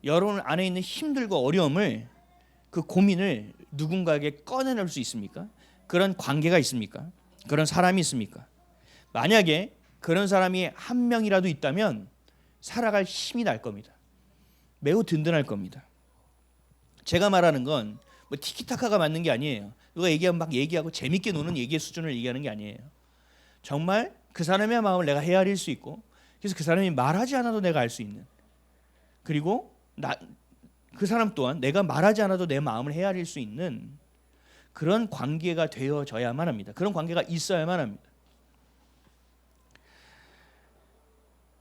여러분 안에 있는 힘들고 어려움을, 그 고민을 누군가에게 꺼내낼 수 있습니까? 그런 관계가 있습니까? 그런 사람이 있습니까? 만약에 그런 사람이 한 명이라도 있다면 살아갈 힘이 날 겁니다. 매우 든든할 겁니다. 제가 말하는 건 뭐 티키타카가 맞는 게 아니에요. 누가 얘기하면 막 얘기하고 재밌게 노는 얘기의 수준을 얘기하는 게 아니에요. 정말 그 사람의 마음을 내가 헤아릴 수 있고, 그래서 그 사람이 말하지 않아도 내가 알 수 있는, 그리고 그 사람 또한 내가 말하지 않아도 내 마음을 헤아릴 수 있는 그런 관계가 되어져야만 합니다. 그런 관계가 있어야만 합니다.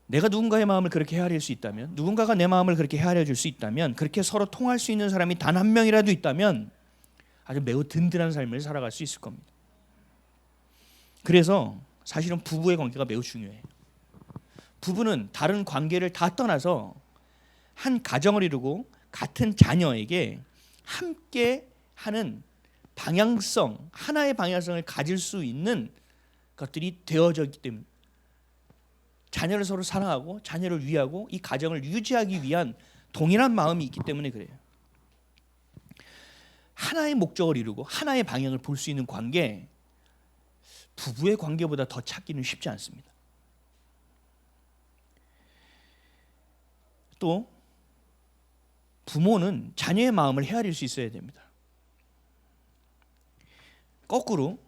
내가 누군가의 마음을 그렇게 헤아릴 수 있다면, 누군가가 내 마음을 그렇게 헤아려 줄 수 있다면, 그렇게 서로 통할 수 있는 사람이 단 한 명이라도 있다면 아주 매우 든든한 삶을 살아갈 수 있을 겁니다. 그래서 사실은 부부의 관계가 매우 중요해요. 부부는 다른 관계를 다 떠나서 한 가정을 이루고 같은 자녀에게 함께 하는 방향성, 하나의 방향성을 가질 수 있는 것들이 되어져 있기 때문에, 자녀를 서로 사랑하고 자녀를 위하고 이 가정을 유지하기 위한 동일한 마음이 있기 때문에 그래요. 하나의 목적을 이루고 하나의 방향을 볼 수 있는 관계, 부부의 관계보다 더 찾기는 쉽지 않습니다. 또 부모는 자녀의 마음을 헤아릴 수 있어야 됩니다. 거꾸로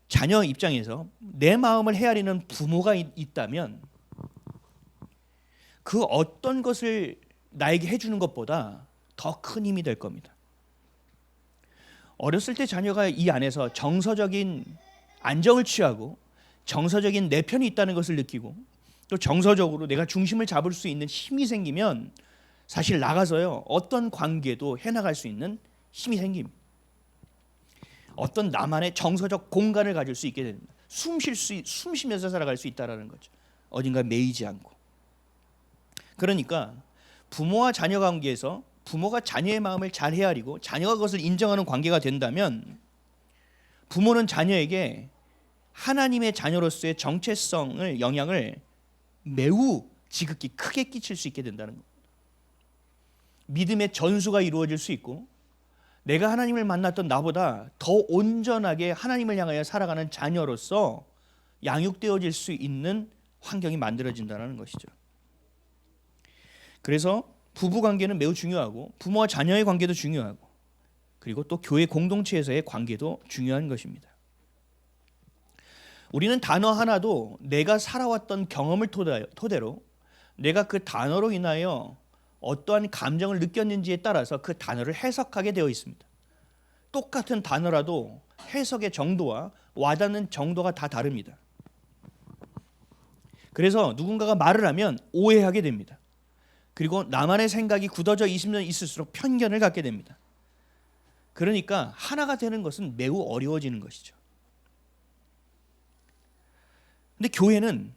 자녀 입장에서 내 마음을 헤아리는 부모가 있다면 그 어떤 것을 나에게 해주는 것보다 더 큰 힘이 될 겁니다. 어렸을 때 자녀가 이 안에서 정서적인 안정을 취하고 정서적인 내 편이 있다는 것을 느끼고, 또 정서적으로 내가 중심을 잡을 수 있는 힘이 생기면 사실 나가서요 어떤 관계도 해나갈 수 있는 힘이 생깁니다. 어떤 나만의 정서적 공간을 가질 수 있게 됩니다. 숨 쉬면서 살아갈 수 있다라는 거죠. 어딘가 매이지 않고. 그러니까 부모와 자녀 관계에서 부모가 자녀의 마음을 잘 헤아리고 자녀가 그것을 인정하는 관계가 된다면, 부모는 자녀에게 하나님의 자녀로서의 정체성을, 영향을 매우 지극히 크게 끼칠 수 있게 된다는 겁니다. 믿음의 전수가 이루어질 수 있고, 내가 하나님을 만났던 나보다 더 온전하게 하나님을 향하여 살아가는 자녀로서 양육되어질 수 있는 환경이 만들어진다는 것이죠. 그래서 부부 관계는 매우 중요하고 부모와 자녀의 관계도 중요하고, 그리고 또 교회 공동체에서의 관계도 중요한 것입니다. 우리는 단어 하나도 내가 살아왔던 경험을 토대로 내가 그 단어로 인하여 어떠한 감정을 느꼈는지에 따라서 그 단어를 해석하게 되어 있습니다. 똑같은 단어라도 해석의 정도와 와닿는 정도가 다 다릅니다. 그래서 누군가가 말을 하면 오해하게 됩니다. 그리고 나만의 생각이 굳어져 있으면 있을수록 편견을 갖게 됩니다. 그러니까 하나가 되는 것은 매우 어려워지는 것이죠. 근데 교회는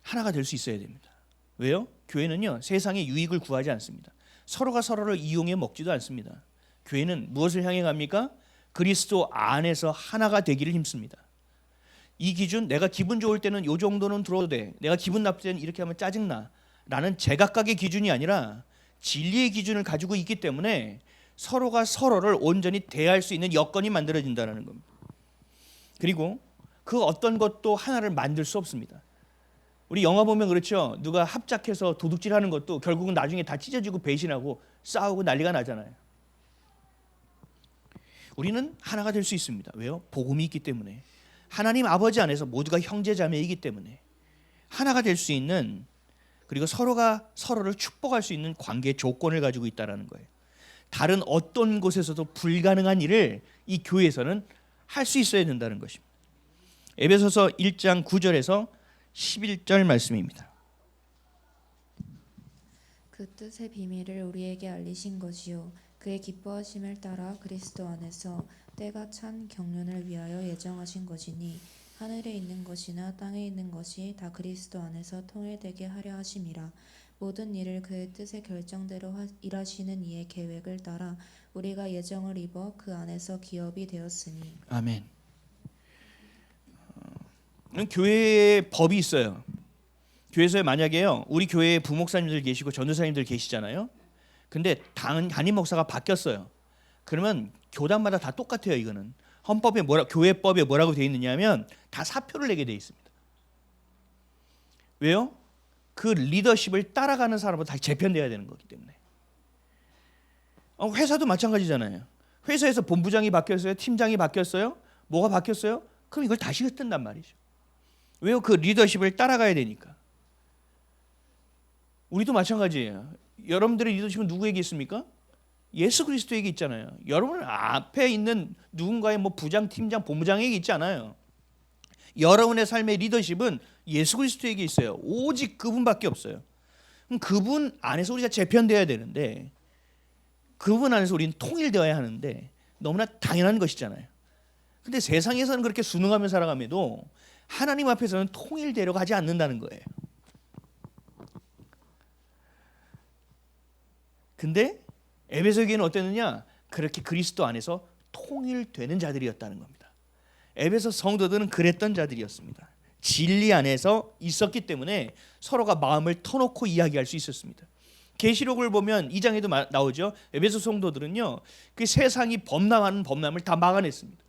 하나가 될 수 있어야 됩니다. 왜요? 교회는요 세상의 유익을 구하지 않습니다. 서로가 서로를 이용해 먹지도 않습니다. 교회는 무엇을 향해 갑니까? 그리스도 안에서 하나가 되기를 힘씁니다. 이 기준, 내가 기분 좋을 때는 요 정도는 들어도 돼, 내가 기분 나쁠 때는 이렇게 하면 짜증나 라는 제각각의 기준이 아니라 진리의 기준을 가지고 있기 때문에 서로가 서로를 온전히 대할 수 있는 여건이 만들어진다는 겁니다. 그리고 그 어떤 것도 하나를 만들 수 없습니다. 우리 영화 보면 그렇죠. 누가 합작해서 도둑질하는 것도 결국은 나중에 다 찢어지고 배신하고 싸우고 난리가 나잖아요. 우리는 하나가 될 수 있습니다. 왜요? 복음이 있기 때문에, 하나님 아버지 안에서 모두가 형제자매이기 때문에 하나가 될 수 있는, 그리고 서로가 서로를 축복할 수 있는 관계의 조건을 가지고 있다는 거예요. 다른 어떤 곳에서도 불가능한 일을 이 교회에서는 할 수 있어야 된다는 것입니다. 에베소서 1장 9절에서 11절 말씀입니다. 그 뜻의 비밀을 우리에게 알리신 것이요 그의 기뻐하심을 따라 그리스도 안에서 때가 찬 경륜을 위하여 예정하신 것이니, 하늘에 있는 것이나 땅에 있는 것이 다 그리스도 안에서 통일되게 하려 하심이라. 모든 일을 그의 뜻의 결정대로 일하시는 이의 계획을 따라 우리가 예정을 입어 그 안에서 기업이 되었으니. 아멘. 교회에 법이 있어요. 교회에서 만약에요 우리 교회에 부목사님들 계시고 전도사님들 계시잖아요. 근데 담임 목사가 바뀌었어요. 그러면 교단마다 다 똑같아요. 이거는 헌법에 교회법에 뭐라고 되어 있느냐면 다 사표를 내게 되어 있습니다. 왜요? 그 리더십을 따라가는 사람은 다 재편돼야 되는 거기 때문에. 회사도 마찬가지잖아요. 회사에서 본부장이 바뀌었어요, 팀장이 바뀌었어요, 뭐가 바뀌었어요? 그럼 이걸 다시 뜯는단 말이죠. 왜요? 그 리더십을 따라가야 되니까. 우리도 마찬가지예요. 여러분들의 리더십은 누구에게 있습니까? 예수 그리스도에게 있잖아요. 여러분 앞에 있는 누군가의 부장, 팀장, 본부장에게 있지 않아요. 여러분의 삶의 리더십은 예수 그리스도에게 있어요. 오직 그분밖에 없어요. 그럼 그분 안에서 우리가 재편돼야 되는데, 그분 안에서 우리는 통일되어야 하는데 너무나 당연한 것이잖아요. 근데 세상에서는 그렇게 순응하며 살아가면도 하나님 앞에서는 통일되려고 하지 않는다는 거예요. 근데 에베소 교회는 어땠느냐? 그렇게 그리스도 안에서 통일되는 자들이었다는 겁니다. 에베소 성도들은 그랬던 자들이었습니다. 진리 안에서 있었기 때문에 서로가 마음을 터놓고 이야기할 수 있었습니다. 계시록을 보면 2장에도 나오죠. 에베소 성도들은요, 그 세상이 범람을 다 막아냈습니다.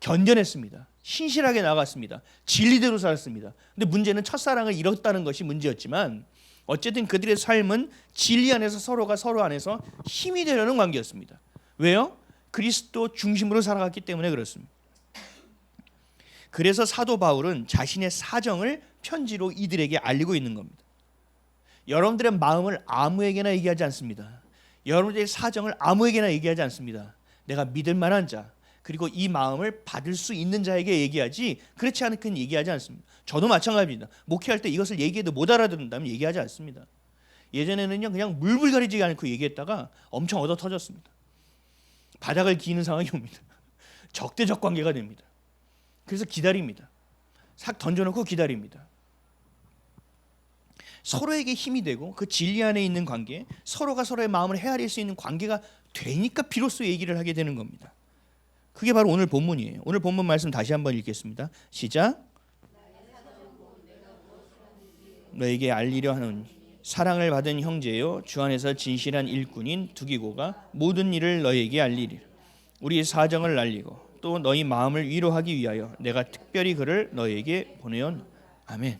견뎌냈습니다. 신실하게 나갔습니다. 진리대로 살았습니다. 근데 문제는 첫사랑을 잃었다는 것이 문제였지만, 어쨌든 그들의 삶은 진리 안에서 서로가 서로 안에서 힘이 되려는 관계였습니다. 왜요? 그리스도 중심으로 살아갔기 때문에 그렇습니다. 그래서 사도 바울은 자신의 사정을 편지로 이들에게 알리고 있는 겁니다. 여러분들의 마음을 아무에게나 얘기하지 않습니다. 여러분들의 사정을 아무에게나 얘기하지 않습니다. 내가 믿을 만한 자, 그리고 이 마음을 받을 수 있는 자에게 얘기하지, 그렇지 않고는 얘기하지 않습니다. 저도 마찬가지입니다. 목회할 때 이것을 얘기해도 못 알아듣는다면 얘기하지 않습니다. 예전에는요, 그냥 물불가리지 않고 얘기했다가 엄청 얻어 터졌습니다. 바닥을 기는 상황이 옵니다. 적대적 관계가 됩니다. 그래서 기다립니다. 싹 던져놓고 기다립니다. 서로에게 힘이 되고 그 진리 안에 있는 관계, 서로가 서로의 마음을 헤아릴 수 있는 관계가 되니까 비로소 얘기를 하게 되는 겁니다. 그게 바로 오늘 본문이에요. 오늘 본문 말씀 다시 한번 읽겠습니다. 시작. 너에게 알리려 하는 사랑을 받은 형제요, 주 안에서 진실한 일꾼인 두기고가 모든 일을 너에게 알리리라. 우리의 사정을 알리고 또 너희 마음을 위로하기 위하여 내가 특별히 그를 너에게 보내온. 아멘.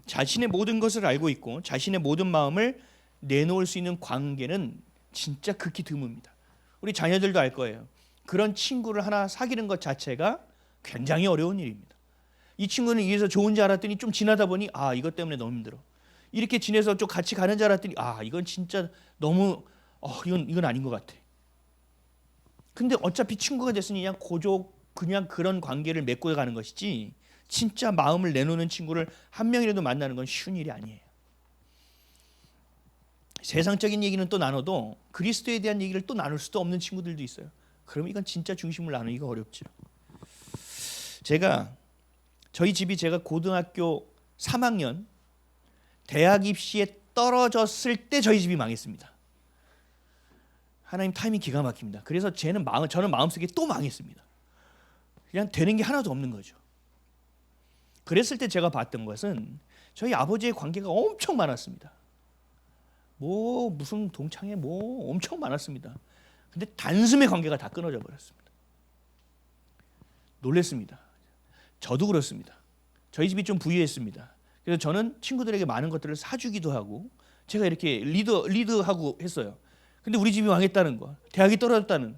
자신의 모든 것을 알고 있고 자신의 모든 마음을 내놓을 수 있는 관계는 진짜 극히 드뭅니다. 우리 자녀들도 알 거예요. 그런 친구를 하나 사귀는 것 자체가 굉장히 어려운 일입니다. 이 친구는 이래서 좋은지 알았더니 좀 지나다 보니 이것 때문에 너무 힘들어. 이렇게 지내서 좀 같이 가는 줄 알았더니 이건 진짜 너무 이건 아닌 것 같아. 근데 어차피 친구가 됐으니 그냥 그런 관계를 맺고 가는 것이지, 진짜 마음을 내놓는 친구를 한 명이라도 만나는 건 쉬운 일이 아니에요. 세상적인 얘기는 또 나눠도 그리스도에 대한 얘기를 또 나눌 수도 없는 친구들도 있어요. 그럼 이건 진짜 중심을 나누기가 어렵죠. 저희 집이 제가 고등학교 3학년 대학 입시에 떨어졌을 때 저희 집이 망했습니다. 하나님 타이밍 기가 막힙니다. 그래서 저는 마음속에 또 망했습니다. 그냥 되는 게 하나도 없는 거죠. 그랬을 때 제가 봤던 것은 저희 아버지의 관계가 엄청 많았습니다. 무슨 동창회 엄청 많았습니다. 근데 단숨에 관계가 다 끊어져 버렸습니다. 놀랬습니다. 저도 그렇습니다. 저희 집이 좀 부유했습니다. 그래서 저는 친구들에게 많은 것들을 사주기도 하고 제가 이렇게 리드하고 했어요. 근데 우리 집이 망했다는 거, 대학이 떨어졌다는,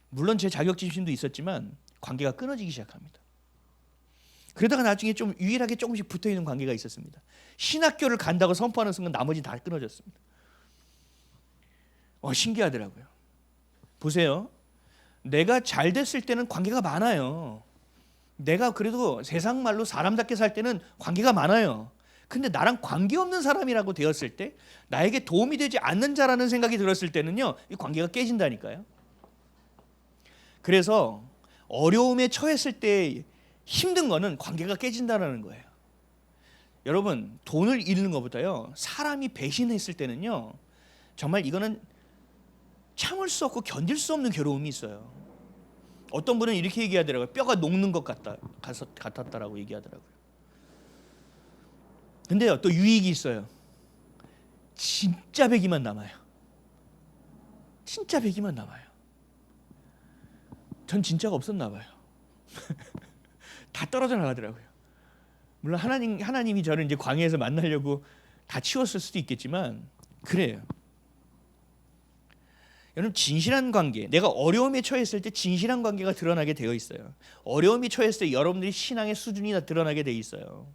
물론 제 자격지심도 있었지만 관계가 끊어지기 시작합니다. 그러다가 나중에 좀 유일하게 조금씩 붙어있는 관계가 있었습니다. 신학교를 간다고 선포하는 순간 나머지 다 끊어졌습니다. 신기하더라고요. 보세요. 내가 잘 됐을 때는 관계가 많아요. 내가 그래도 세상 말로 사람답게 살 때는 관계가 많아요. 근데 나랑 관계없는 사람이라고 되었을 때, 나에게 도움이 되지 않는 자라는 생각이 들었을 때는요, 이 관계가 깨진다니까요. 그래서 어려움에 처했을 때 힘든 거는 관계가 깨진다는 거예요. 여러분, 돈을 잃는 것보다요, 사람이 배신했을 때는요, 정말 이거는 참을 수 없고 견딜 수 없는 괴로움이 있어요. 어떤 분은 이렇게 얘기하더라고요. 뼈가 녹는 것 같았다라고 얘기하더라고요. 근데요, 또 유익이 있어요. 진짜 배기만 남아요. 진짜 100이만 남아요. 전 진짜가 없었나 봐요. 다 떨어져 나가더라고요. 물론 하나님이 저를 이제 광야에서 만나려고 다 치웠을 수도 있겠지만 그래요. 여러분, 진실한 관계, 내가 어려움에 처했을 때 진실한 관계가 드러나게 되어 있어요. 어려움이 처했을 때 여러분들이 신앙의 수준이 다 드러나게 되어 있어요.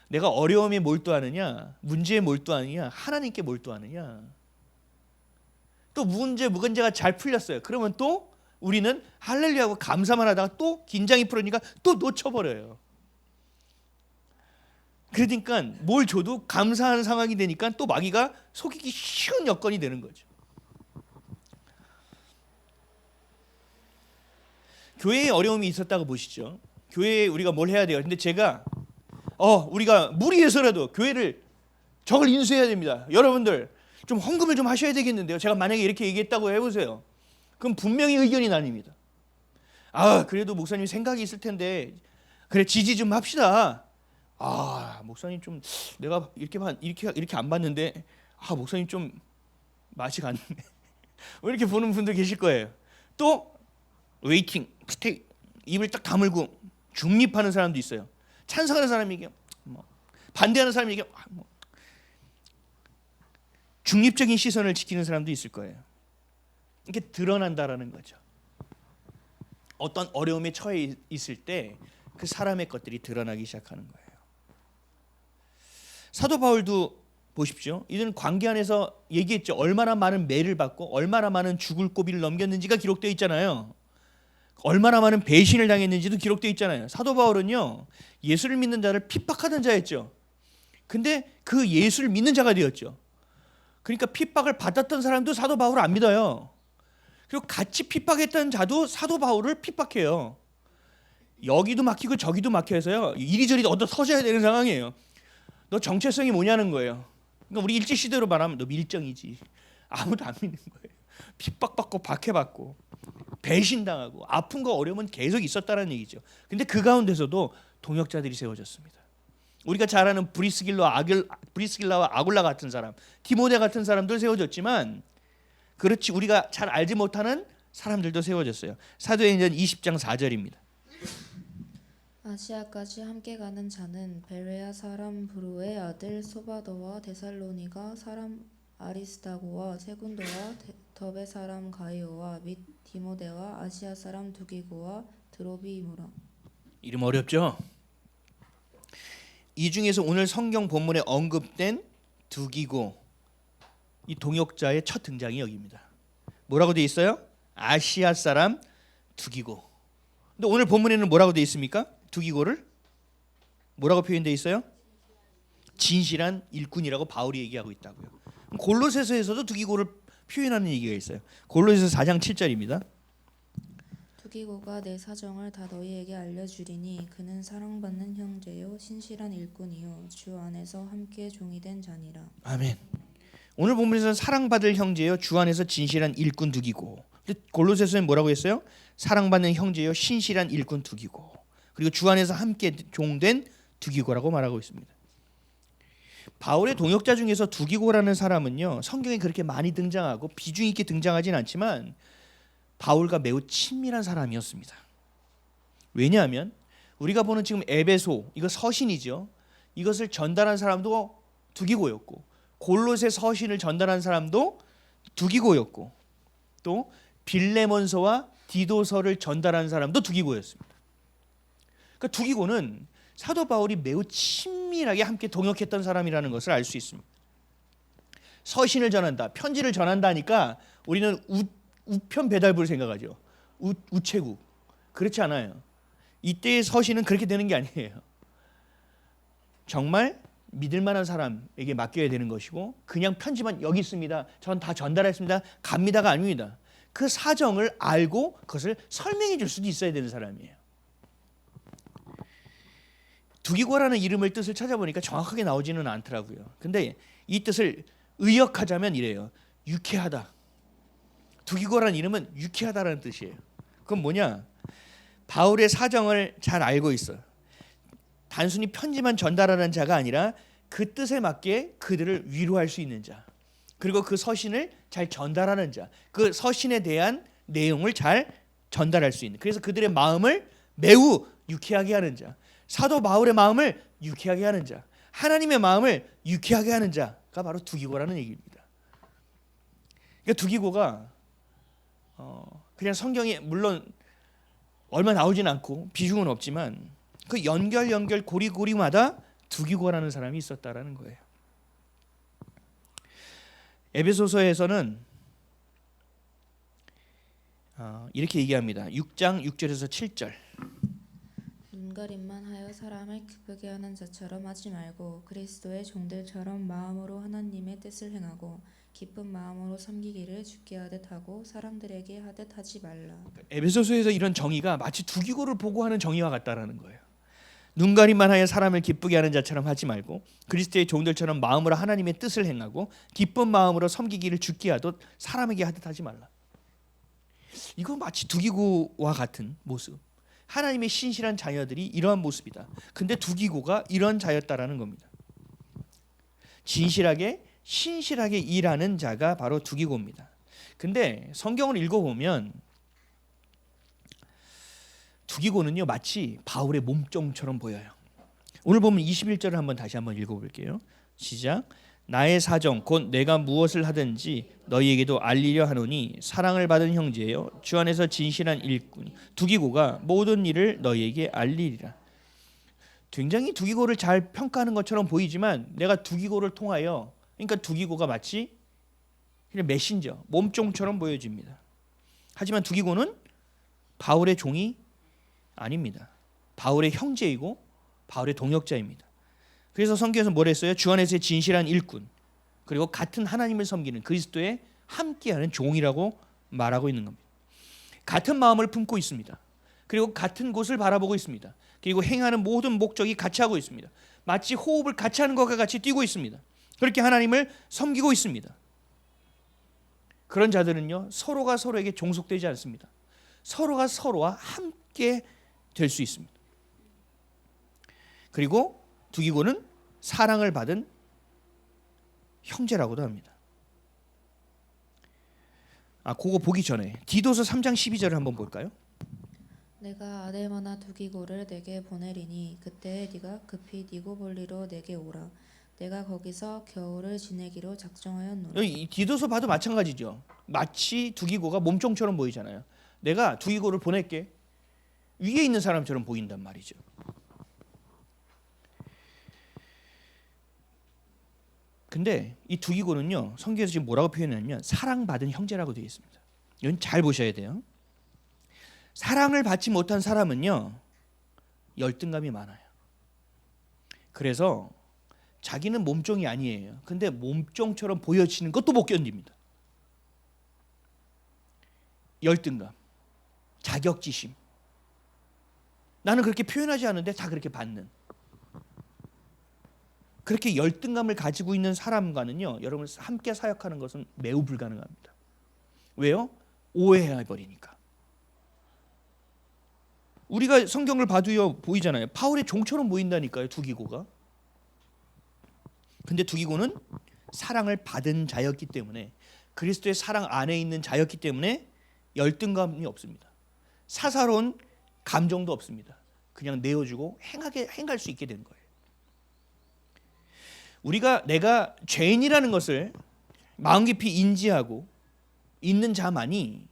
내가 어려움에 몰두하느냐, 문제에 몰두하느냐, 하나님께 몰두하느냐. 또 문제가 잘 풀렸어요. 그러면 또 우리는 할렐루야하고 감사만 하다가 또 긴장이 풀으니까 또 놓쳐버려요. 그러니까 뭘 줘도 감사한 상황이 되니까 또 마귀가 속이기 쉬운 여건이 되는 거죠. 교회에 어려움이 있었다고 보시죠. 교회에 우리가 뭘 해야 돼요? 근데 제가 우리가 무리해서라도 교회를 저걸 인수해야 됩니다. 여러분들 좀 헌금을 좀 하셔야 되겠는데요. 제가 만약에 이렇게 얘기했다고 해보세요. 그럼 분명히 의견이 나뉩니다. 그래도 목사님 생각이 있을 텐데 그래 지지 좀 합시다. 목사님 좀 내가 이렇게 안 봤는데 목사님 좀 맛이 갔네. 이렇게 보는 분들 계실 거예요. 또 웨이팅, 스테이, 입을 딱 다물고 중립하는 사람도 있어요. 찬성하는 사람이 얘기해, 반대하는 사람이 얘기해, 중립적인 시선을 지키는 사람도 있을 거예요. 이게 드러난다라는 거죠. 어떤 어려움에 처해 있을 때 그 사람의 것들이 드러나기 시작하는 거예요. 사도 바울도 보십시오. 이들은 관계 안에서 얘기했죠. 얼마나 많은 매를 받고 얼마나 많은 죽을 고비를 넘겼는지가 기록되어 있잖아요. 얼마나 많은 배신을 당했는지도 기록되어 있잖아요. 사도 바울은요, 예수를 믿는 자를 핍박하던 자였죠. 근데 그 예수를 믿는 자가 되었죠. 그러니까 핍박을 받았던 사람도 사도 바울을 안 믿어요. 그리고 같이 핍박했던 자도 사도 바울을 핍박해요. 여기도 막히고 저기도 막혀서요, 이리저리 얻어 터져야 되는 상황이에요. 너 정체성이 뭐냐는 거예요. 그러니까 우리 일제시대로 말하면 너 밀정이지. 아무도 안 믿는 거예요. 핍박받고 박해받고 배신당하고 아픔과 어려움은 계속 있었다는 얘기죠. 근데 그 가운데서도 동역자들이 세워졌습니다. 우리가 잘 아는 브리스길라와 아굴라 같은 사람, 디모데 같은 사람들 세워졌지만, 그렇지 우리가 잘 알지 못하는 사람들도 세워졌어요. 사도행전 20장 4절입니다. 아시아까지 함께 가는 자는 베레아 사람 브루의 아들 소바더와 데살로니가 사람 아리스다고와 세군도와 더베 사람 가이오와 및 디모데와 아시아 사람 두기고와 드로비이무라. 이름 어렵죠? 이 중에서 오늘 성경 본문에 언급된 두기고, 이 동역자의 첫 등장이 여기입니다. 뭐라고 되어 있어요? 아시아 사람 두기고. 근데 오늘 본문에는 뭐라고 되어 있습니까? 두기고를 뭐라고 표현되어 있어요? 진실한 일꾼이라고 바울이 얘기하고 있다고요. 골로새서에서도 두기고를 표현하는 얘기가 있어요. 골로새서 4장 7절입니다. 두기고가 내 사정을 다 너희에게 알려주리니 그는 사랑받는 형제요 신실한 일꾼이요 주 안에서 함께 종이 된 자니라. 아멘. 오늘 본문에서는 사랑받을 형제요 주 안에서 진실한 일꾼 두기고. 근데 골로새서는 뭐라고 했어요? 사랑받는 형제요 신실한 일꾼 두기고, 그리고 주 안에서 함께 종된 두기고라고 말하고 있습니다. 바울의 동역자 중에서 두기고라는 사람은요, 성경에 그렇게 많이 등장하고 비중 있게 등장하진 않지만 바울과 매우 친밀한 사람이었습니다. 왜냐하면 우리가 보는 지금 에베소, 이거 서신이죠. 이것을 전달한 사람도 두기고였고, 골로새 서신을 전달한 사람도 두기고였고, 또 빌레몬서와 디도서를 전달한 사람도 두기고였습니다. 그러니까 두기고는 사도 바울이 매우 친밀하게 함께 동역했던 사람이라는 것을 알 수 있습니다. 서신을 전한다, 편지를 전한다 하니까 우리는 우편 배달부를 생각하죠. 우체국. 그렇지 않아요. 이때의 서신은 그렇게 되는 게 아니에요. 정말 믿을 만한 사람에게 맡겨야 되는 것이고, 그냥 편지만 여기 있습니다, 전 다 전달했습니다, 갑니다가 아닙니다. 그 사정을 알고 그것을 설명해 줄 수도 있어야 되는 사람이에요. 두기고라는 이름을 뜻을 찾아보니까 정확하게 나오지는 않더라고요. 근데 이 뜻을 의역하자면 이래요. 유쾌하다. 두기고라는 이름은 유쾌하다라는 뜻이에요. 그건 뭐냐? 바울의 사정을 잘 알고 있어요. 단순히 편지만 전달하는 자가 아니라 그 뜻에 맞게 그들을 위로할 수 있는 자, 그리고 그 서신을 잘 전달하는 자, 그 서신에 대한 내용을 잘 전달할 수 있는, 그래서 그들의 마음을 매우 유쾌하게 하는 자, 사도 바울의 마음을 유쾌하게 하는 자, 하나님의 마음을 유쾌하게 하는 자가 바로 두기고라는 얘기입니다. 그러니까 두기고가 그냥 성경에 물론 얼마 나오진 않고 비중은 없지만 그 연결 고리고리마다 두기고라는 사람이 있었다라는 거예요. 에베소서에서는 이렇게 얘기합니다. 6장 6절에서 7절. 눈가림만 하여 사람을 기쁘게 하는 자처럼 하지 말고 그리스도의 종들처럼 마음으로 하나님의 뜻을 행하고 기쁜 마음으로 섬기기를 주께 하듯 하고 사람들에게 하듯 하지 말라. 에베소서에서 이런 정의가 마치 두기고를 보고하는 정의와 같다라는 거예요. 눈가림만 하여 사람을 기쁘게 하는 자처럼 하지 말고 그리스도의 종들처럼 마음으로 하나님의 뜻을 행하고 기쁜 마음으로 섬기기를 주께 하듯 사람에게 하듯 하지 말라. 이건 마치 두기고와 같은 모습. 하나님의 신실한 자녀들이 이러한 모습이다. 근데 두기고가 이런 자였다라는 겁니다. 진실하게 신실하게 일하는 자가 바로 두기고입니다. 근데 성경을 읽어보면 두기고는요 마치 바울의 몸종처럼 보여요. 오늘 보면 21절을 다시 한번 읽어볼게요. 시작. 나의 사정 곧 내가 무엇을 하든지 너희에게도 알리려 하노니 사랑을 받은 형제여 주 안에서 진실한 일꾼 두기고가 모든 일을 너희에게 알리리라. 굉장히 두기고를 잘 평가하는 것처럼 보이지만 내가 두기고를 통하여, 그러니까 두기고가 마치 그냥 메신저 몸종처럼 보여집니다. 하지만 두기고는 바울의 종이 아닙니다. 바울의 형제이고 바울의 동역자입니다. 그래서 성경에서 뭘 했어요? 주 안에서의 진실한 일꾼, 그리고 같은 하나님을 섬기는 그리스도의 함께하는 종이라고 말하고 있는 겁니다. 같은 마음을 품고 있습니다. 그리고 같은 곳을 바라보고 있습니다. 그리고 행하는 모든 목적이 같이 하고 있습니다. 마치 호흡을 같이 하는 것과 같이 뛰고 있습니다. 그렇게 하나님을 섬기고 있습니다. 그런 자들은요 서로가 서로에게 종속되지 않습니다. 서로가 서로와 함께 될 수 있습니다. 그리고 두기고는 사랑을 받은 형제라고도 합니다. 그거 보기 전에 디도서 3장 12절을 한번 볼까요? 내가 아데마나 두기고를 내게 보내리니 그때 네가 급히 니고볼리로 내게 오라. 내가 거기서 겨울을 지내기로 작정하였노라. 이 디도서 봐도 마찬가지죠. 마치 두기고가 몸종처럼 보이잖아요. 내가 두기고를 보낼게. 위에 있는 사람처럼 보인단 말이죠. 근데 이 두기고는요 성경에서 지금 뭐라고 표현하냐면 사랑받은 형제라고 되어 있습니다. 이건 잘 보셔야 돼요. 사랑을 받지 못한 사람은요 열등감이 많아요. 그래서 자기는 몸종이 아니에요. 근데 몸종처럼 보여지는 것도 못 견딥니다. 열등감, 자격지심. 나는 그렇게 표현하지 않는데 다 그렇게 받는. 그렇게 열등감을 가지고 있는 사람과는요 여러분 함께 사역하는 것은 매우 불가능합니다. 왜요? 오해해버리니까. 우리가 성경을 봐도요 보이잖아요. 바울의 종처럼 보인다니까요 두기고가. 근데 두기고는 사랑을 받은 자였기 때문에, 그리스도의 사랑 안에 있는 자였기 때문에 열등감이 없습니다. 사사로운 감정도 없습니다. 그냥 내어주고 행할 수 있게 된 거예요. 내가 죄인이라는 것을 마음 깊이 인지하고 있는 자만이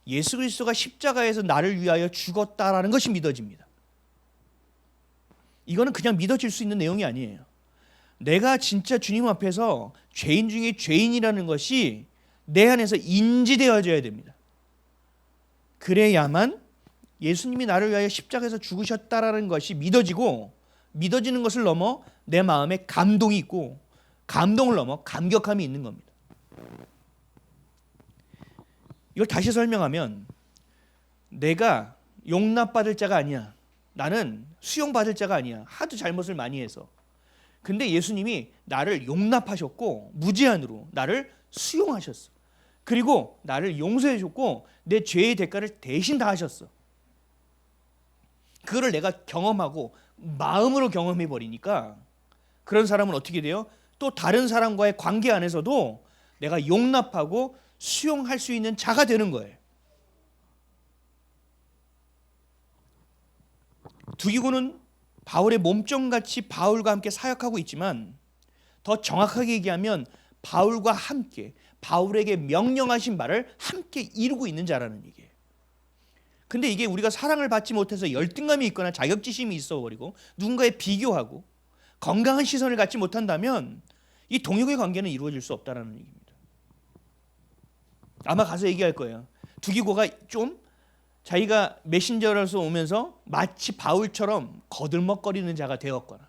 예수 그리스도가 십자가에서 나를 위하여 죽었다라는 것이 믿어집니다. 이거는 그냥 믿어질 수 있는 내용이 아니에요. 내가 진짜 주님 앞에서 죄인 중에 죄인이라는 것이 내 안에서 인지되어져야 됩니다. 그래야만 예수님이 나를 위하여 십자가에서 죽으셨다라는 것이 믿어지고, 믿어지는 것을 넘어 내 마음에 감동이 있고, 감동을 넘어 감격함이 있는 겁니다. 이걸 다시 설명하면 내가 용납받을 자가 아니야. 나는 수용받을 자가 아니야. 하도 잘못을 많이 해서. 근데 예수님이 나를 용납하셨고 무제한으로 나를 수용하셨어. 그리고 나를 용서해 줬고 내 죄의 대가를 대신 다 하셨어. 그거를 내가 경험하고 마음으로 경험해 버리니까 그런 사람은 어떻게 돼요? 또 다른 사람과의 관계 안에서도 내가 용납하고 수용할 수 있는 자가 되는 거예요. 두기고는 바울의 몸종같이 바울과 함께 사역하고 있지만 더 정확하게 얘기하면 바울과 함께 바울에게 명령하신 바를 함께 이루고 있는 자라는 얘기예요. 근데 이게 우리가 사랑을 받지 못해서 열등감이 있거나 자격지심이 있어버리고 누군가에 비교하고 건강한 시선을 갖지 못한다면 이 동역의 관계는 이루어질 수 없다는 얘기입니다. 아마 가서 얘기할 거예요. 두기고가 좀 자기가 메신저로서 오면서 마치 바울처럼 거들먹거리는 자가 되었거나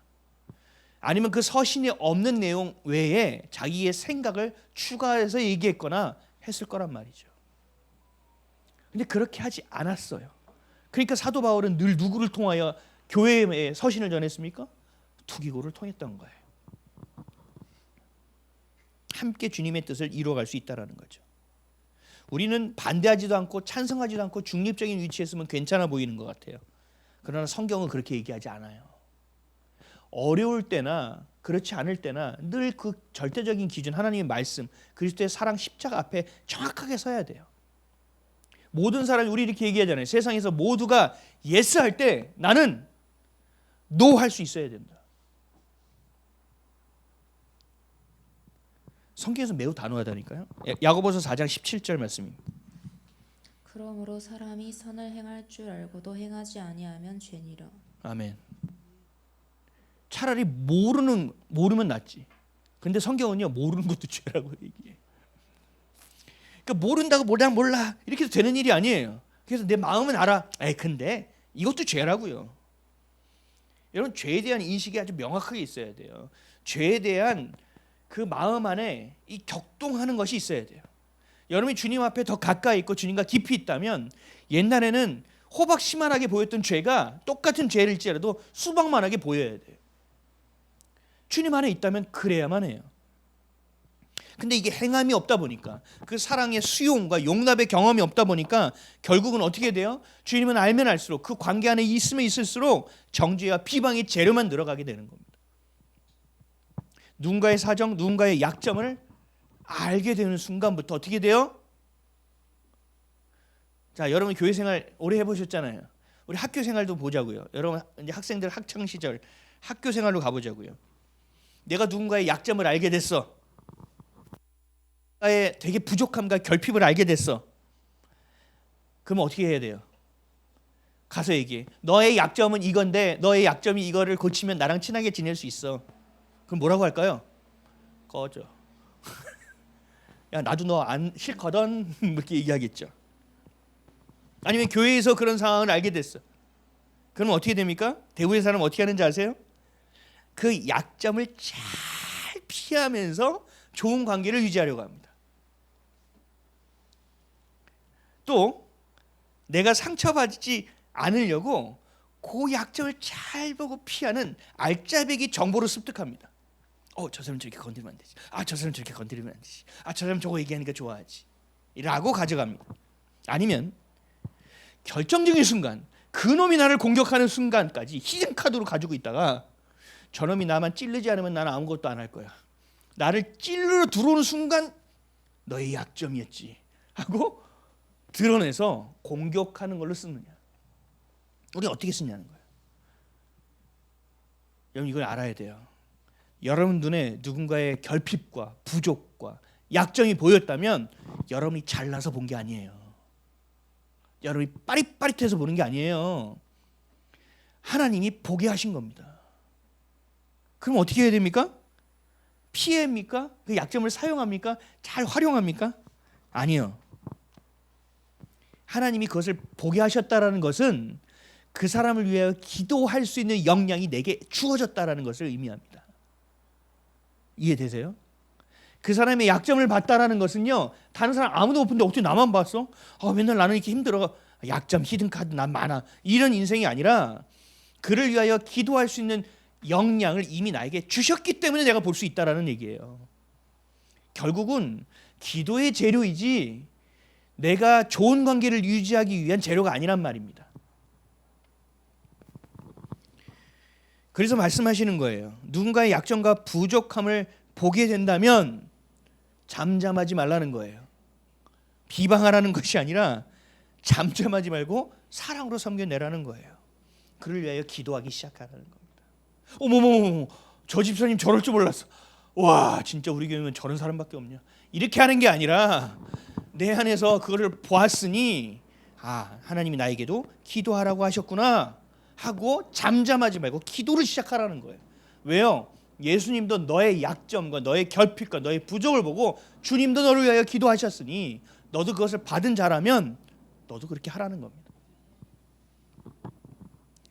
아니면 그 서신에 없는 내용 외에 자기의 생각을 추가해서 얘기했거나 했을 거란 말이죠. 근데 그렇게 하지 않았어요. 그러니까 사도 바울은 늘 누구를 통하여 교회에 서신을 전했습니까? 두기고를 통했던 거예요. 함께 주님의 뜻을 이루어갈 수 있다는 거죠. 우리는 반대하지도 않고 찬성하지도 않고 중립적인 위치에 있으면 괜찮아 보이는 것 같아요. 그러나 성경은 그렇게 얘기하지 않아요. 어려울 때나 그렇지 않을 때나 늘 그 절대적인 기준, 하나님의 말씀, 그리스도의 사랑 십자가 앞에 정확하게 서야 돼요. 모든 사람이 우리 이렇게 얘기하잖아요. 세상에서 모두가 예스 할 때 나는 노 할 수 있어야 된다. 성경에서 매우 단호하다니까요. 야고보서 4장 17절 말씀입니다. 그러므로 사람이 선을 행할 줄 알고도 행하지 아니하면 죄니라. 아멘. 차라리 모르면 낫지. 근데 성경은요 모르는 것도 죄라고 얘기해. 그러니까 모른다고 몰라 이렇게 해도 되는 일이 아니에요. 그래서 내 마음은 알아. 근데 이것도 죄라고요. 여러분 죄에 대한 인식이 아주 명확하게 있어야 돼요. 죄에 대한 그 마음 안에 이 격동하는 것이 있어야 돼요. 여러분이 주님 앞에 더 가까이 있고 주님과 깊이 있다면 옛날에는 호박씨만하게 보였던 죄가 똑같은 죄일지라도 수박만하게 보여야 돼요. 주님 안에 있다면 그래야만 해요. 근데 이게 행함이 없다 보니까 그 사랑의 수용과 용납의 경험이 없다 보니까 결국은 어떻게 돼요? 주님은 알면 알수록 그 관계 안에 있으면 있을수록 정죄와 비방의 재료만 늘어가게 되는 겁니다. 누군가의 사정, 누군가의 약점을 알게 되는 순간부터 어떻게 돼요? 자, 여러분 교회 생활 오래 해보셨잖아요. 우리 학교 생활도 보자고요. 여러분 이제 학생들 학창 시절 학교 생활로 가보자고요. 내가 누군가의 약점을 알게 됐어. 나의 되게 부족함과 결핍을 알게 됐어. 그럼 어떻게 해야 돼요? 가서 얘기해. 너의 약점은 이건데 너의 약점이 이거를 고치면 나랑 친하게 지낼 수 있어. 그럼 뭐라고 할까요? 꺼져. 야 나도 너 안 싫거든. 이렇게 얘기하겠죠. 아니면 교회에서 그런 상황을 알게 됐어. 그럼 어떻게 됩니까? 대부분의 사람은 어떻게 하는지 아세요? 그 약점을 잘 피하면서 좋은 관계를 유지하려고 합니다. 또 내가 상처받지 않으려고 그 약점을 잘 보고 피하는 알짜배기 정보를 습득합니다. 저 사람 저렇게 건드리면 안 되지. 저 사람 저렇게 건드리면 안 되지. 저 사람 저거 얘기하니까 좋아하지. 라고 가져갑니다. 아니면 결정적인 순간 그놈이 나를 공격하는 순간까지 히든 카드로 가지고 있다가 저놈이 나만 찌르지 않으면 나는 아무것도 안 할 거야. 나를 찔러 들어오는 순간 너의 약점이었지 하고 드러내서 공격하는 걸로 쓰느냐. 우리 어떻게 쓰냐는 거예요. 여러분 이걸 알아야 돼요. 여러분 눈에 누군가의 결핍과 부족과 약점이 보였다면 여러분이 잘나서 본 게 아니에요. 여러분이 빠릿빠릿해서 보는 게 아니에요. 하나님이 보게 하신 겁니다. 그럼 어떻게 해야 됩니까? 피해입니까? 그 약점을 사용합니까? 잘 활용합니까? 아니요. 하나님이 그것을 보게 하셨다라는 것은 그 사람을 위하여 기도할 수 있는 역량이 내게 주어졌다라는 것을 의미합니다. 이해되세요? 그 사람의 약점을 봤다라는 것은요, 다른 사람 아무도 못 본데 어떻게 나만 봤어? 맨날 나는 이렇게 힘들어. 약점, 히든카드 난 많아. 이런 인생이 아니라 그를 위하여 기도할 수 있는 역량을 이미 나에게 주셨기 때문에 내가 볼 수 있다라는 얘기예요. 결국은 기도의 재료이지 내가 좋은 관계를 유지하기 위한 재료가 아니란 말입니다. 그래서 말씀하시는 거예요. 누군가의 약점과 부족함을 보게 된다면 잠잠하지 말라는 거예요. 비방하라는 것이 아니라 잠잠하지 말고 사랑으로 섬겨내라는 거예요. 그를 위하여 기도하기 시작하라는 겁니다. 어머머머, 저 집사님 저럴 줄 몰랐어. 와, 진짜 우리 교회는 저런 사람밖에 없냐. 이렇게 하는 게 아니라 내 안에서 그거를 보았으니 하나님이 나에게도 기도하라고 하셨구나 하고 잠잠하지 말고 기도를 시작하라는 거예요. 왜요? 예수님도 너의 약점과 너의 결핍과 너의 부족을 보고 주님도 너를 위하여 기도하셨으니 너도 그것을 받은 자라면 너도 그렇게 하라는 겁니다.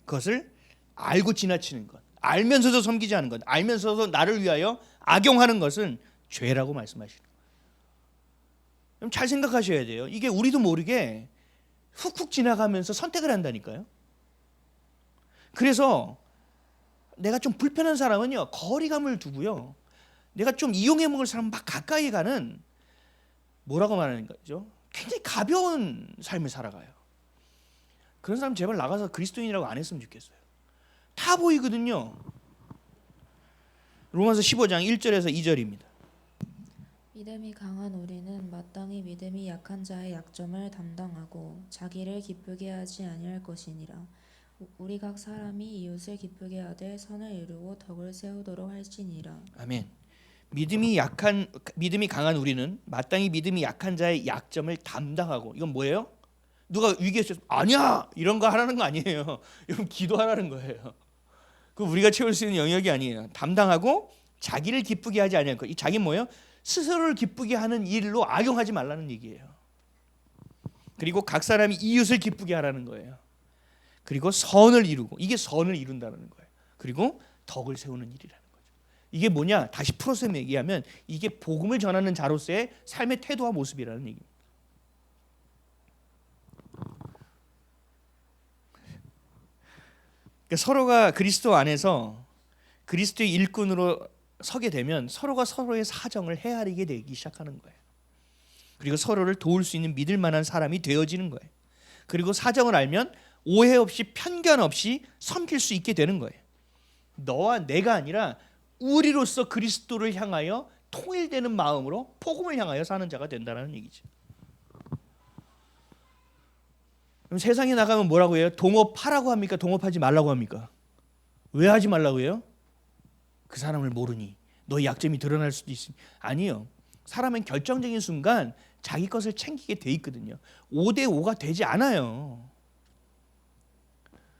그것을 알고 지나치는 것, 알면서도 섬기지 않는 것, 알면서도 나를 위하여 악용하는 것은 죄라고 말씀하시는 거예요. 그럼 잘 생각하셔야 돼요. 이게 우리도 모르게 훅훅 지나가면서 선택을 한다니까요. 그래서 내가 좀 불편한 사람은요, 거리감을 두고요, 내가 좀 이용해 먹을 사람 막 가까이 가는, 뭐라고 말하는 거죠? 굉장히 가벼운 삶을 살아가요. 그런 사람 제발 나가서 그리스도인이라고 안 했으면 좋겠어요. 다 보이거든요. 로마서 15장 1절에서 2절입니다. 믿음이 강한 우리는 마땅히 믿음이 약한 자의 약점을 담당하고 자기를 기쁘게 하지 아니할 것이니라. 우리 각 사람이 이웃을 기쁘게 하되 선을 이루고 덕을 세우도록 할지니라. 아멘. 믿음이 강한 우리는 마땅히 믿음이 약한 자의 약점을 담당하고, 이건 뭐예요? 누가 위기에 처해서 아니야 이런 거 하라는 거 아니에요. 여러분, 기도하라는 거예요. 그 우리가 채울 수 있는 영역이 아니에요. 담당하고 자기를 기쁘게 하지 아니할 것. 이 자기 뭐예요? 스스로를 기쁘게 하는 일로 악용하지 말라는 얘기예요. 그리고 각 사람이 이웃을 기쁘게 하라는 거예요. 그리고 선을 이루고, 이게 선을 이룬다는 거예요. 그리고 덕을 세우는 일이라는 거죠. 이게 뭐냐? 다시 풀어서 얘기하면 이게 복음을 전하는 자로서의 삶의 태도와 모습이라는 얘기입니다. 그러니까 서로가 그리스도 안에서 그리스도의 일꾼으로 서게 되면 서로가 서로의 사정을 헤아리게 되기 시작하는 거예요. 그리고 서로를 도울 수 있는 믿을 만한 사람이 되어지는 거예요. 그리고 사정을 알면 오해 없이 편견 없이 섬길 수 있게 되는 거예요. 너와 내가 아니라 우리로서 그리스도를 향하여 통일되는 마음으로 복음을 향하여 사는 자가 된다는 얘기죠. 그럼 세상에 나가면 뭐라고 해요? 동업하라고 합니까? 동업하지 말라고 합니까? 왜 하지 말라고 해요? 그 사람을 모르니 너의 약점이 드러날 수도 있으니. 아니요. 사람은 결정적인 순간 자기 것을 챙기게 돼 있거든요. 5대5가 되지 않아요.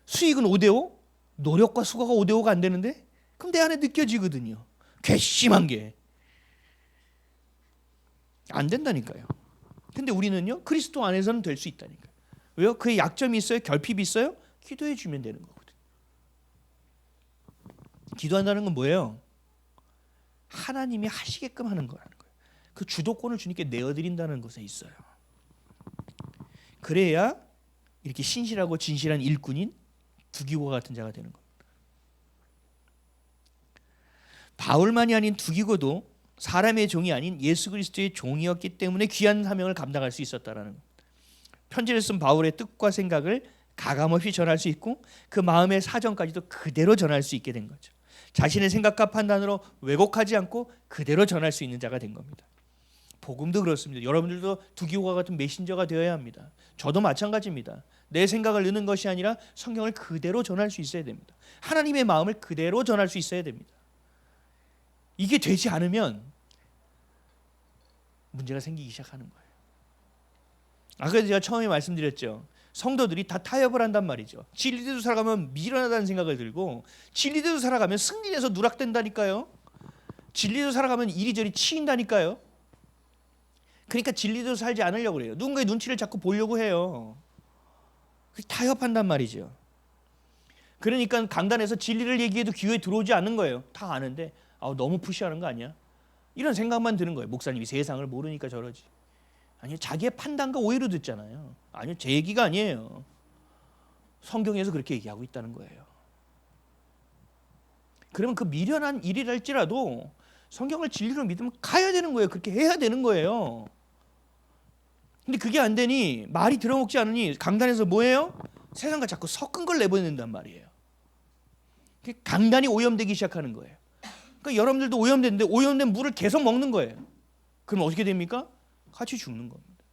수익은 5대5? 노력과 수고가 5대5가 안 되는데? 그럼 내 안에 느껴지거든요. 괘씸한 게. 안 된다니까요. 근데 우리는요, 그리스도 안에서는 될 수 있다니까요. 왜요? 그의 약점이 있어요? 결핍이 있어요? 기도해 주면 되는 거거든요. 기도한다는 건 뭐예요? 하나님이 하시게끔 하는 거라는 거예요. 그 주도권을 주님께 내어드린다는 것에 있어요. 그래야 이렇게 신실하고 진실한 일꾼인 두기고와 같은 자가 되는 겁니다. 바울만이 아닌 두기고도 사람의 종이 아닌 예수 그리스도의 종이었기 때문에 귀한 사명을 감당할 수 있었다라는 겁니다. 편지를 쓴 바울의 뜻과 생각을 가감없이 전할 수 있고 그 마음의 사정까지도 그대로 전할 수 있게 된 거죠. 자신의 생각과 판단으로 왜곡하지 않고 그대로 전할 수 있는 자가 된 겁니다. 복음도 그렇습니다. 여러분들도 두기고와 같은 메신저가 되어야 합니다. 저도 마찬가지입니다. 내 생각을 넣는 것이 아니라 성경을 그대로 전할 수 있어야 됩니다. 하나님의 마음을 그대로 전할 수 있어야 됩니다. 이게 되지 않으면 문제가 생기기 시작하는 거예요. 아까 제가 처음에 말씀드렸죠. 성도들이 다 타협을 한단 말이죠. 진리대로 살아가면 미련하다는 생각을 들고 진리대로 살아가면 승리해서 누락된다니까요. 진리대로 살아가면 이리저리 치인다니까요. 그러니까 진리대로 살지 않으려고 그래요. 누군가의 눈치를 자꾸 보려고 해요. 타협한단 말이죠. 그러니까 강단에서 진리를 얘기해도 귀에 들어오지 않는 거예요. 다 아는데 너무 푸시하는 거 아니야? 이런 생각만 드는 거예요. 목사님이 세상을 모르니까 저러지. 아니요, 자기의 판단과 오해로 듣잖아요. 아니요, 제 얘기가 아니에요. 성경에서 그렇게 얘기하고 있다는 거예요. 그러면 그 미련한 일이랄지라도 성경을 진리로 믿으면 가야 되는 거예요. 그렇게 해야 되는 거예요. 근데 그게 안 되니 말이 들어먹지 않으니 강단에서 뭐예요? 세상과 자꾸 섞은 걸 내보낸단 말이에요. 강단이 오염되기 시작하는 거예요. 그러니까 여러분들도 오염됐는데 오염된 물을 계속 먹는 거예요. 그럼 어떻게 됩니까? 같이 죽는 겁니다.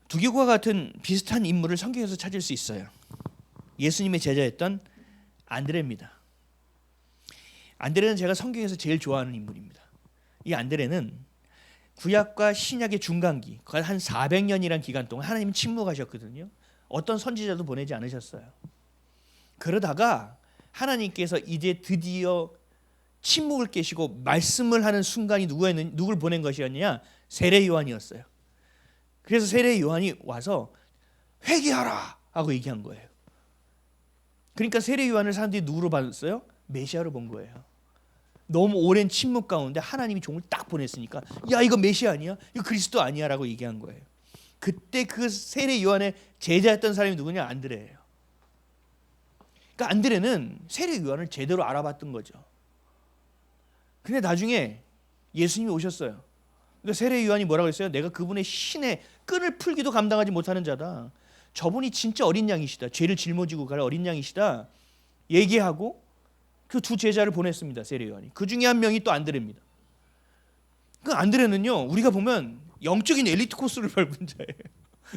두기고와 같은 비슷한 인물을 성경에서 찾을 수 있어요. 예수님의 제자였던 안드레입니다. 안드레는 제가 성경에서 제일 좋아하는 인물입니다. 이 안드레는 구약과 신약의 중간기, 한 400년이란 기간 동안 하나님은 침묵하셨거든요. 어떤 선지자도 보내지 않으셨어요. 그러다가 하나님께서 이제 드디어 침묵을 깨시고 말씀을 하는 순간이 누굴 보낸 것이었냐? 세례 요한이었어요. 그래서 세례 요한이 와서 회개하라 하고 얘기한 거예요. 그러니까 세례 요한을 사람들이 누구로 봤어요? 메시아로 본 거예요. 너무 오랜 침묵 가운데 하나님이 종을 딱 보냈으니까 야 이거 메시아 아니야? 이거 그리스도 아니야? 라고 얘기한 거예요. 그때 그 세례 요한의 제자였던 사람이 누구냐? 안드레예요. 그러니까 안드레는 세례 요한을 제대로 알아봤던 거죠. 근데 나중에 예수님이 오셨어요. 그러니까 세례 요한이 뭐라고 했어요? 내가 그분의 신의 끈을 풀기도 감당하지 못하는 자다. 저분이 진짜 어린 양이시다. 죄를 짊어지고 갈 어린 양이시다. 얘기하고 그 두 제자를 보냈습니다. 세례 요한이. 그 중에 한 명이 또 안드레입니다. 그 안드레는요, 우리가 보면 영적인 엘리트 코스를 밟은 자예요.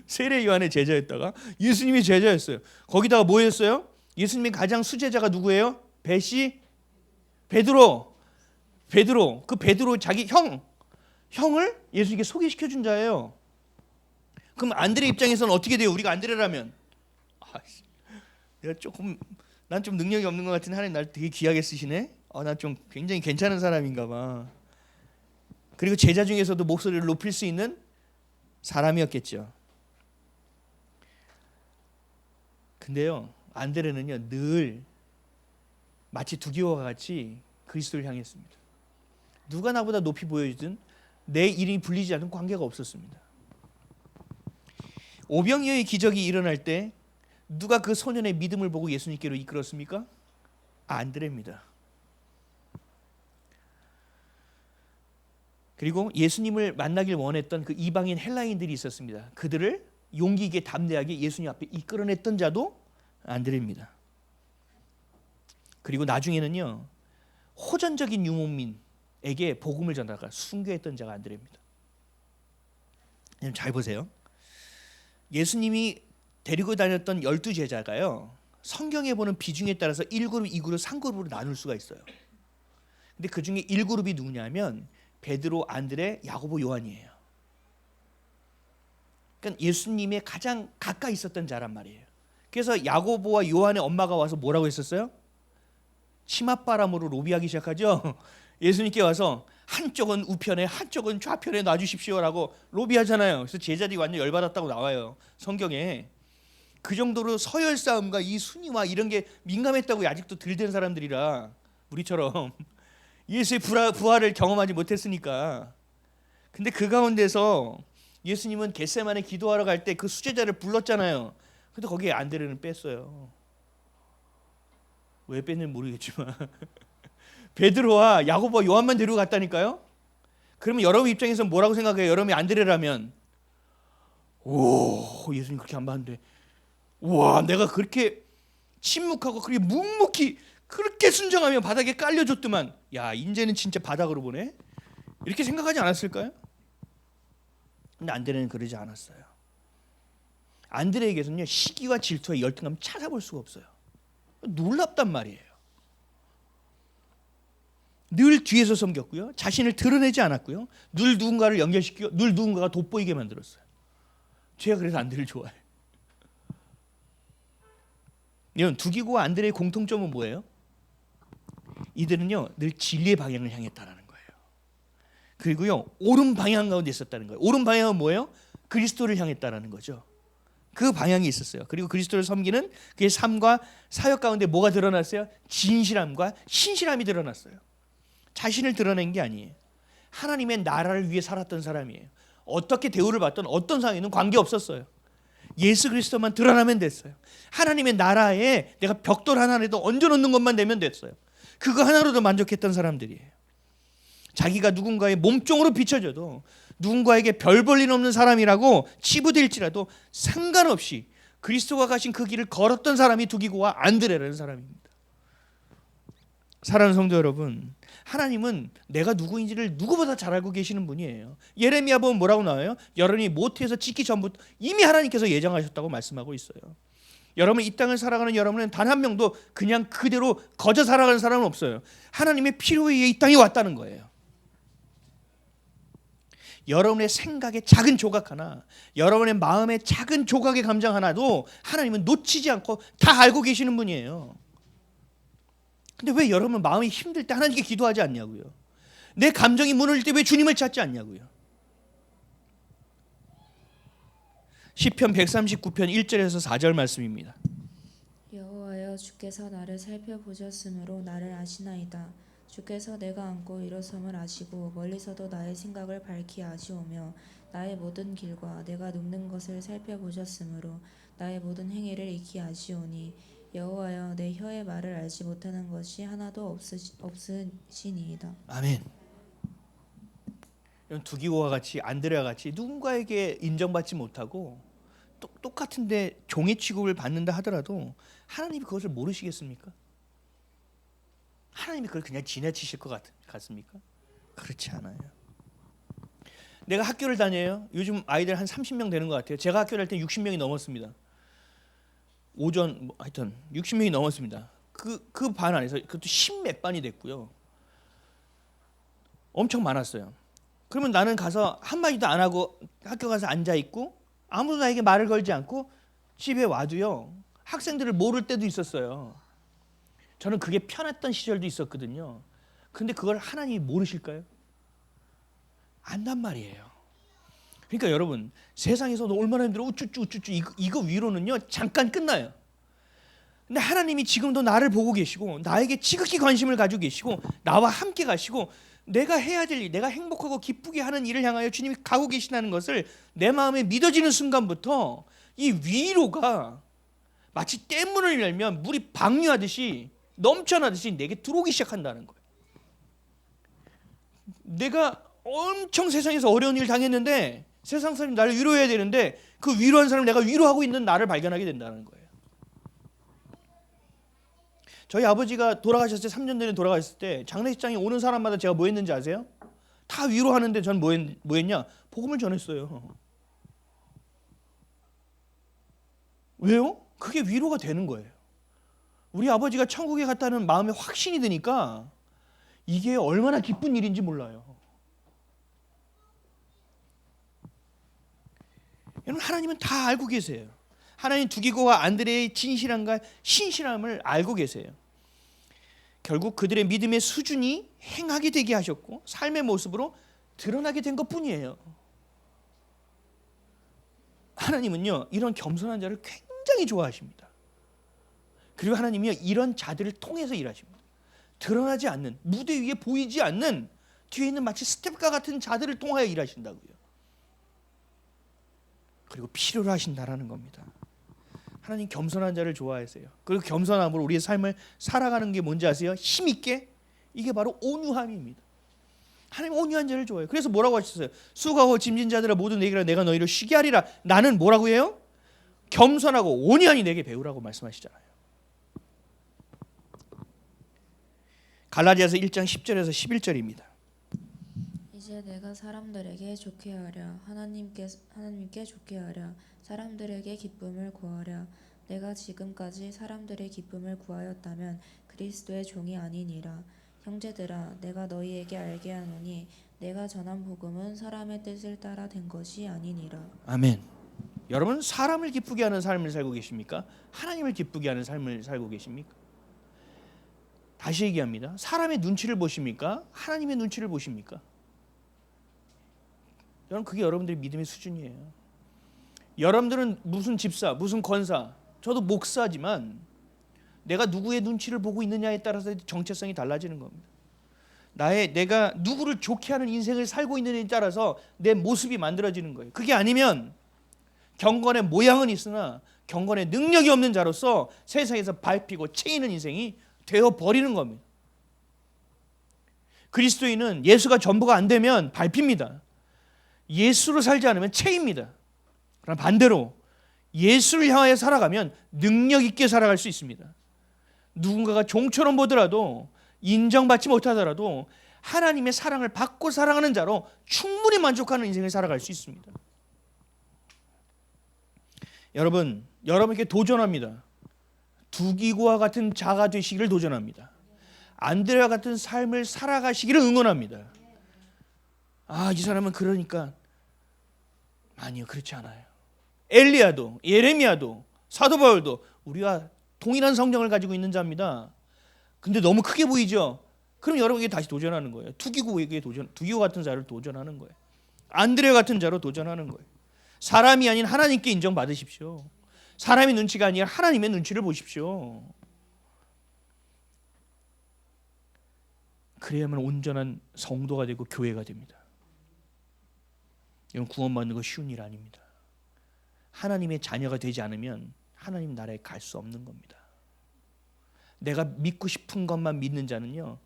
세례 요한의 제자였다가 예수님이 제자였어요. 거기다가 뭐였어요? 예수님의 가장 수제자가 누구예요? 베드로. 그 베드로 자기 형을 예수님께 소개시켜 준 자예요. 그럼 안드레 입장에서는 어떻게 돼요? 우리가 안드레라면 난 좀 능력이 없는 것 같은 하나님 날 되게 귀하게 쓰시네. 난 좀 굉장히 괜찮은 사람인가 봐. 그리고 제자 중에서도 목소리를 높일 수 있는 사람이었겠죠. 근데요, 안드레는요 늘 마치 두기와 같이 그리스도를 향했습니다. 누가 나보다 높이 보여주든 내 이름이 불리지 않은 관계가 없었습니다. 오병이어의 기적이 일어날 때 누가 그 소년의 믿음을 보고 예수님께로 이끌었습니까? 안드레입니다. 그리고 예수님을 만나길 원했던 그 이방인 헬라인들이 있었습니다. 그들을 용기 있게 담대하게 예수님 앞에 이끌어냈던 자도 안드레입니다. 그리고 나중에는요 호전적인 유목민에게 복음을 전하다가 순교했던 자가 안드레입니다. 잘 보세요. 예수님이 데리고 다녔던 12제자가요 성경에 보는 비중에 따라서 1그룹, 2그룹, 3그룹으로 나눌 수가 있어요. 근데 그 중에 1그룹이 누구냐면 베드로, 안드레, 야고보, 요한이에요. 그러니까 예수님의 가장 가까이 있었던 자란 말이에요. 그래서 야고보와 요한의 엄마가 와서 뭐라고 했었어요? 치맛바람으로 로비하기 시작하죠. 예수님께 와서 한쪽은 우편에 한쪽은 좌편에 놔주십시오라고 로비하잖아요. 그래서 제자들이 완전 열받았다고 나와요. 성경에. 그 정도로 서열 싸움과 이 순위와 이런 게 민감했다고 아직도 들된 사람들이라 우리처럼 예수의 부활을 경험하지 못했으니까. 근데 그 가운데서 예수님은 겟세마네 기도하러 갈 때 그 수제자를 불렀잖아요. 근데 거기에 안드레는 뺐어요. 왜 뺐는지 모르겠지만 베드로와 야고보와 요한만 데리고 갔다니까요. 그러면 여러분 입장에서 뭐라고 생각해요? 여러분이 안드레라면 오 예수님 그렇게 안 봤는데 와 내가 그렇게 침묵하고 그렇게 묵묵히 그렇게 순정하며 바닥에 깔려줬더만 야 이제는 진짜 바닥으로 보네 이렇게 생각하지 않았을까요? 근데 안드레는 그러지 않았어요. 안드레에게서는요 시기와 질투와 열등감을 찾아볼 수가 없어요. 놀랍단 말이에요. 늘 뒤에서 섬겼고요. 자신을 드러내지 않았고요. 늘 누군가를 연결시키고 늘 누군가가 돋보이게 만들었어요. 제가 그래서 안드레를 좋아해요. 이런 두기고와 안드레의 공통점은 뭐예요? 이들은요 늘 진리의 방향을 향했다라는 거예요. 그리고요 옳은 방향 가운데 있었다는 거예요. 옳은 방향은 뭐예요? 그리스도를 향했다라는 거죠. 그 방향이 있었어요. 그리고 그리스도를 섬기는 그의 삶과 사역 가운데 뭐가 드러났어요? 진실함과 신실함이 드러났어요. 자신을 드러낸 게 아니에요. 하나님의 나라를 위해 살았던 사람이에요. 어떻게 대우를 받던 어떤 상황에는 관계없었어요. 예수 그리스도만 드러나면 됐어요. 하나님의 나라에 내가 벽돌 하나라도 얹어놓는 것만 되면 됐어요. 그거 하나로도 만족했던 사람들이에요. 자기가 누군가의 몸종으로 비춰져도 누군가에게 별 볼 일 없는 사람이라고 치부될지라도 상관없이 그리스도가 가신 그 길을 걸었던 사람이 두기고와 안드레라는 사람입니다. 사랑하는 성도 여러분, 하나님은 내가 누구인지를 누구보다 잘 알고 계시는 분이에요. 예레미야 보면 뭐라고 나와요? 여러분이 모태에서 짓기 전부터 이미 하나님께서 예정하셨다고 말씀하고 있어요. 여러분, 이 땅을 살아가는 여러분은 단 한 명도 그냥 그대로 거저 살아가는 사람은 없어요. 하나님의 필요에 의해 이 땅에 왔다는 거예요. 여러분의 생각의 작은 조각 하나, 여러분의 마음의 작은 조각의 감정 하나도 하나님은 놓치지 않고 다 알고 계시는 분이에요. 근데 왜 여러분 마음이 힘들 때 하나님께 기도하지 않냐고요? 내 감정이 무너질 때 왜 주님을 찾지 않냐고요? 시편 139편 1절에서 4절 말씀입니다. 여호와여, 주께서 나를 살펴보셨으므로 나를 아시나이다. 주께서 내가 앉고 일어섬을 아시고 멀리서도 나의 생각을 밝히 아시오며 나의 모든 길과 내가 눕는 것을 살펴보셨으므로 나의 모든 행위를 익히 아시오니 여호와여, 내 혀의 말을 알지 못하는 것이 하나도 없으시니이다. 아멘. 이런 두기고와 같이 안드레와 같이 누군가에게 인정받지 못하고 똑같은데 종의 취급을 받는다 하더라도 하나님이 그것을 모르시겠습니까? 하나님이 그걸 그냥 지나치실 것 같습니까? 그렇지 않아요. 내가 학교를 다녀요. 요즘 아이들 한 30명 되는 것 같아요. 제가 학교 다닐 때 60명이 넘었습니다. 오전 하여튼 60명이 넘었습니다. 그 반 안에서 그것도 10몇 반이 됐고요. 엄청 많았어요. 그러면 나는 가서 한마디도 안 하고 학교 가서 앉아 있고 아무도 나에게 말을 걸지 않고 집에 와도요, 학생들을 모를 때도 있었어요. 저는 그게 편했던 시절도 있었거든요. 근데 그걸 하나님이 모르실까요? 안단 말이에요. 그러니까 여러분, 세상에서도 얼마나 힘들어 우쭈쭈 이거 위로는요 잠깐 끝나요. 근데 하나님이 지금도 나를 보고 계시고 나에게 지극히 관심을 가지고 계시고 나와 함께 가시고 내가 해야 될 일, 내가 행복하고 기쁘게 하는 일을 향하여 주님이 가고 계시다는 것을 내 마음에 믿어지는 순간부터 이 위로가 마치 댐문을 열면 물이 방류하듯이 넘쳐나듯이 내게 들어오기 시작한다는 거예요. 내가 엄청 세상에서 어려운 일 당했는데 세상 사람이 나를 위로해야 되는데 그 위로한 사람을 내가 위로하고 있는 나를 발견하게 된다는 거예요. 저희 아버지가 돌아가셨을 때 3년 전에 돌아가셨을 때 장례식장에 오는 사람마다 제가 뭐 했는지 아세요? 다 위로하는데 전 뭐 했냐? 복음을 전했어요. 왜요? 그게 위로가 되는 거예요. 우리 아버지가 천국에 갔다는 마음에 확신이 드니까 이게 얼마나 기쁜 일인지 몰라요. 여러분, 하나님은 다 알고 계세요. 하나님 두기고와 안드레의 진실함과 신실함을 알고 계세요. 결국 그들의 믿음의 수준이 행하게 되게 하셨고 삶의 모습으로 드러나게 된 것뿐이에요. 하나님은요, 이런 겸손한 자를 굉장히 좋아하십니다. 그리고 하나님이요, 이런 자들을 통해서 일하십니다. 드러나지 않는, 무대 위에 보이지 않는 뒤에 있는 마치 스텝과 같은 자들을 통하여 일하신다고요. 그리고 필요로 하신다라는 겁니다. 하나님 겸손한 자를 좋아하세요. 그리고 겸손함으로 우리의 삶을 살아가는 게 뭔지 아세요? 힘있게? 이게 바로 온유함입니다. 하나님 온유한 자를 좋아해요. 그래서 뭐라고 하셨어요? 수고하고 짐진 자들아 모두 내게라, 내가 너희를 쉬게 하리라. 나는 뭐라고 해요? 겸손하고 온유하니 내게 배우라고 말씀하시잖아요. 갈라디아서 1장 10절에서 11절입니다. 이제 내가 사람들에게 좋게 하랴, 하나님께 좋게 하랴, 사람들에게 기쁨을 구하랴. 내가 지금까지 사람들의 기쁨을 구하였다면 그리스도의 종이 아니니라. 형제들아, 내가 너희에게 알게 하노니 내가 전한 복음은 사람의 뜻을 따라 된 것이 아니니라. 아멘. 여러분, 사람을 기쁘게 하는 삶을 살고 계십니까? 하나님을 기쁘게 하는 삶을 살고 계십니까? 다시 얘기합니다. 사람의 눈치를 보십니까? 하나님의 눈치를 보십니까? 여러분, 그게 여러분들의 믿음의 수준이에요. 여러분들은 무슨 집사, 무슨 권사, 저도 목사지만 내가 누구의 눈치를 보고 있느냐에 따라서 정체성이 달라지는 겁니다. 내가 누구를 좋게 하는 인생을 살고 있느냐에 따라서 내 모습이 만들어지는 거예요. 그게 아니면 경건의 모양은 있으나 경건의 능력이 없는 자로서 세상에서 밟히고 채이는 인생이 되어버리는 겁니다. 그리스도인은 예수가 전부가 안 되면 밟힙니다. 예수로 살지 않으면 채입니다. 그럼 반대로 예수를 향하여 살아가면 능력 있게 살아갈 수 있습니다. 누군가가 종처럼 보더라도 인정받지 못하더라도 하나님의 사랑을 받고 사랑하는 자로 충분히 만족하는 인생을 살아갈 수 있습니다. 여러분, 여러분에게 도전합니다. 두기고와 같은 자가 되시기를 도전합니다. 안드레와 같은 삶을 살아가시기를 응원합니다. 아, 이 사람은 그러니까. 아니요, 그렇지 않아요. 엘리야도, 예레미야도, 사도 바울도 우리와 동일한 성령을 가지고 있는 자입니다. 근데 너무 크게 보이죠? 그럼 여러분에게 다시 도전하는 거예요. 두기고 같은 자를 도전하는 거예요. 안드레 같은 자로 도전하는 거예요. 사람이 아닌 하나님께 인정받으십시오. 사람의 눈치가 아니라 하나님의 눈치를 보십시오. 그래야만 온전한 성도가 되고 교회가 됩니다. 이건 구원받는 거 쉬운 일 아닙니다. 하나님의 자녀가 되지 않으면 하나님 나라에 갈 수 없는 겁니다. 내가 믿고 싶은 것만 믿는 자는요,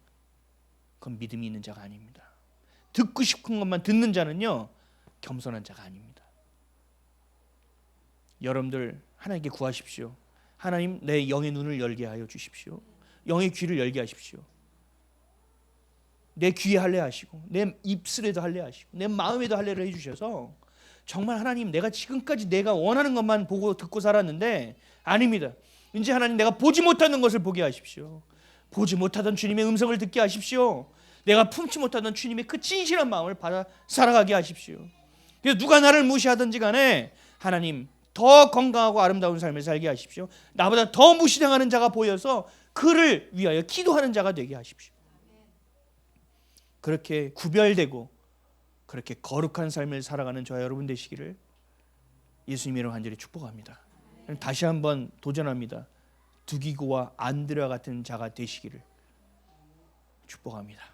그건 믿음이 있는 자가 아닙니다. 듣고 싶은 것만 듣는 자는요, 겸손한 자가 아닙니다. 여러분들 하나님께 구하십시오. 하나님, 내 영의 눈을 열게 하여 주십시오. 영의 귀를 열게 하십시오. 내 귀에 할례 하시고 내 입술에도 할례 하시고 내 마음에도 할례를 해주셔서 정말 하나님, 내가 지금까지 내가 원하는 것만 보고 듣고 살았는데 아닙니다. 이제 하나님, 내가 보지 못하는 것을 보게 하십시오. 보지 못하던 주님의 음성을 듣게 하십시오. 내가 품지 못하던 주님의 그 진실한 마음을 받아 살아가게 하십시오. 그래서 누가 나를 무시하든지 간에 하나님, 더 건강하고 아름다운 삶을 살게 하십시오. 나보다 더 무시당하는 자가 보여서 그를 위하여 기도하는 자가 되게 하십시오. 그렇게 구별되고 그렇게 거룩한 삶을 살아가는 저와 여러분 되시기를 예수님 이름으로 간절히 축복합니다. 다시 한번 도전합니다. 두기고와 안드레와 같은 자가 되시기를 축복합니다.